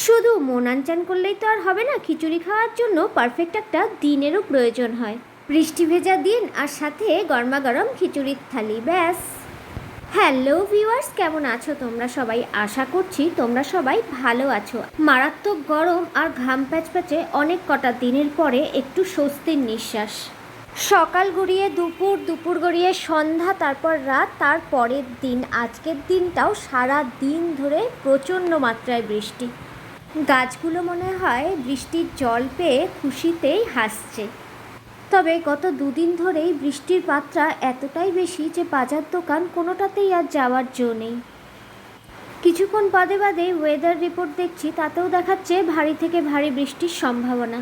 শুধু মন আনচান করলেই তো আর হবে না, খিচুড়ি খাওয়ার জন্য পারফেক্ট একটা দিনেরও প্রয়োজন হয়। বৃষ্টি ভেজা দিন আর সাথে গরমাগরম খিচুড়ির থালি, ব্যাস। হ্যালো ভিউয়ার্স, কেমন আছো তোমরা সবাই? আশা করছি তোমরা সবাই ভালো আছো। মারাত্মক গরম আর ঘাম প্যাচপ্যাচে অনেক কটা দিনের পরে একটু স্বস্তির নিঃশ্বাস। সকাল গড়িয়ে দুপুর, দুপুর গড়িয়ে সন্ধ্যা, তারপর রাত, তার পরের দিন আজকের দিনটাও সারা দিন ধরে প্রচণ্ড মাত্রায় বৃষ্টি। গাছগুলো মনে হয় বৃষ্টির জল পেয়ে খুশিতেই হাসছে। তবে গত দুদিন ধরেই বৃষ্টির মাত্রা এতটাই বেশি যে বাজার দোকান কোনোটাতেই আর যাওয়ার জো নেই। কিছুক্ষণ বাদে বাদে ওয়েদার রিপোর্ট দেখছি, তাতেও দেখাচ্ছে ভারী থেকে ভারী বৃষ্টির সম্ভাবনা।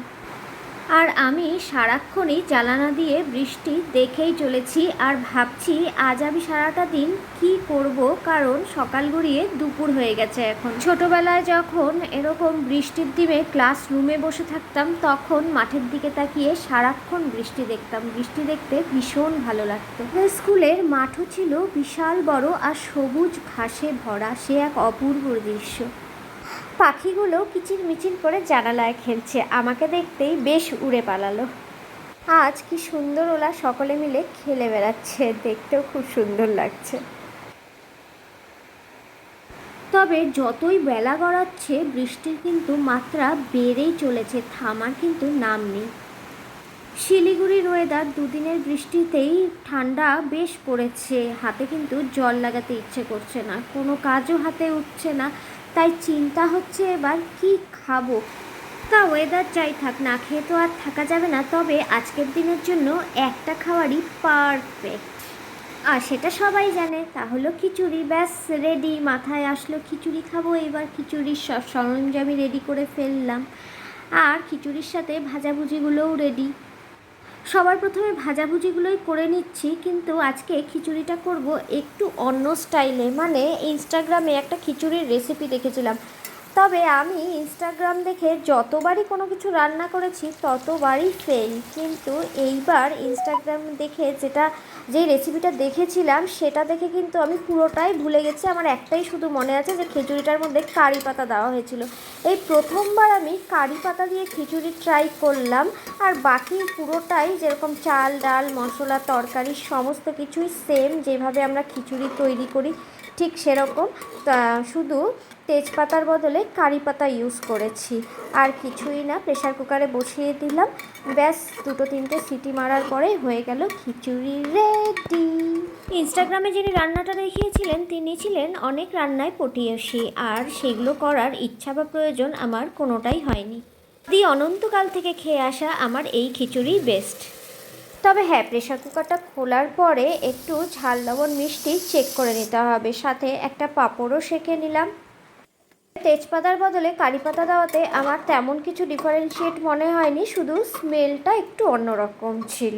আর আমি সারাক্ষণই জানালা দিয়ে বৃষ্টি দেখেই চলেছি আর ভাবছি আজ আমি সারাটা দিন কি করব, কারণ সকাল গড়িয়ে দুপুর হয়ে গেছে এখন। ছোটোবেলায় যখন এরকম বৃষ্টির দিনে ক্লাসরুমে বসে থাকতাম, তখন মাঠের দিকে তাকিয়ে সারাক্ষণ বৃষ্টি দেখতাম। বৃষ্টি দেখতে ভীষণ ভালো লাগতো। স্কুলের মাঠও ছিল বিশাল বড় আর সবুজ ঘাসে ভরা, সে এক অপূর্ব দৃশ্য। পাখিগুলো কিচিরমিচির করে জানালায় খেলছে, আমাকে দেখতেই বেশ উড়ে পালালো। আজ কি সুন্দর ওরা সকলে মিলে খেলে বেড়াচ্ছে, দেখতেও খুব সুন্দর লাগছে। তবে যতই বেলা গড়াচ্ছে বৃষ্টির কিন্তু মাত্রা বেড়েই চলেছে, থামার কিন্তু নাম নেই। শিলিগুড়ির ওয়েদার দুদিনের বৃষ্টিতেই ঠান্ডা বেশ পড়েছে, হাতে কিন্তু জল লাগাতে ইচ্ছে করছে না, কোনো কাজও হাতে উঠছে না। তাই চিন্তা হচ্ছে এবার কি খাবো। তা ওয়েদার যাই থাক, না খেয়ে তো আর থাকা যাবে না, তবে আজকের দিনের জন্য একটা খাবারই পারফেক্ট। আর সেটা সবাই জানে, তা হলো খিচুড়ি। ব্যাস রেডি, মাথায় আসলো খিচুড়ি খাবো, এবার খিচুড়ির সব সরঞ্জামই রেডি করে ফেললাম। আর খিচুড়ির সাথে ভাজাভুজিগুলোও রেডি। সবার প্রথমে ভাজাভুজিগুলোই করে নিচ্ছি, কিন্তু আজকে খিচুড়িটা করব একটু অন্য স্টাইলে। মানে ইনস্টাগ্রামে একটা খিচুড়ির রেসিপি দেখেছিলাম, তবে আমি ইনস্টাগ্রাম দেখে যতবারই কোনো কিছু রান্না করেছি ততবারই ফেল। কিন্তু এইবার ইনস্টাগ্রাম দেখে যে রেসিপিটা দেখেছিলাম সেটা দেখে কিন্তু আমি পুরোটাই ভুলে গেছি। আমার একটাই শুধু মনে আছে যে খিচুড়িটার মধ্যে কারি পাতা দেওয়া হয়েছিল। এই প্রথমবার আমি কারি পাতা দিয়ে খিচুড়ি ট্রাই করলাম। আর বাকি পুরোটাই যেরকম চাল ডাল মশলা তরকারি সমস্ত কিছুই সেম, যেভাবে আমরা খিচুড়ি তৈরি করি ঠিক সেরকম, শুধু তেজপাতার বদলে কারি পাতা ইউজ করেছি। আর কিছুই না, প্রেশার কুকারে বসিয়ে দিলাম, ব্যাস 2-3টে সিটি মারার পরে হয়ে গেল খিচুড়ি রেডি। ইনস্টাগ্রামে যিনি রান্নাটা দেখিয়েছিলেন তিনি ছিলেন অনেক রান্নায় পটীয়সী, আর সেগুলো করার ইচ্ছা বা প্রয়োজন আমার কোনোটাই হয়নি। অনন্তকাল থেকে খেয়ে আসা আমার এই খিচুড়ি বেস্ট। তবে হ্যাঁ, প্রেশার কুকারটা খোলার পরে একটু ঝাল লবণ মিষ্টি চেক করে নিতে হবে, সাথে একটা পাঁপড়ও সেঁকে নিলাম। তেজপাতার বদলে কারি পাতা দেওয়াতে আমার তেমন কিছু ডিফারেন্সিয়েট মনে হয়নি, শুধু স্মেলটা একটু অন্যরকম ছিল।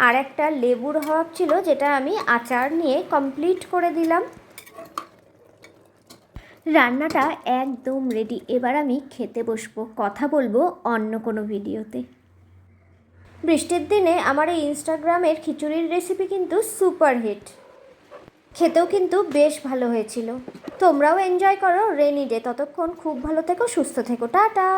আর একটা লেবুর হওয়া ছিল, যেটা আমি আচার নিয়ে কমপ্লিট করে দিলাম। রান্নাটা একদম রেডি, এবার আমি খেতে বসবো, কথা বলবো অন্য কোনো ভিডিওতে। বৃষ্টির দিনে আমার এই ইনস্টাগ্রামের খিচুড়ির রেসিপি কিন্তু সুপার হিট, খেতেও কিন্তু বেশ ভালো হয়েছিল। তোমরাও এনজয় করো রেনি ডে। ততক্ষণ খুব ভালো থেকো, সুস্থ থেকো, টাটা।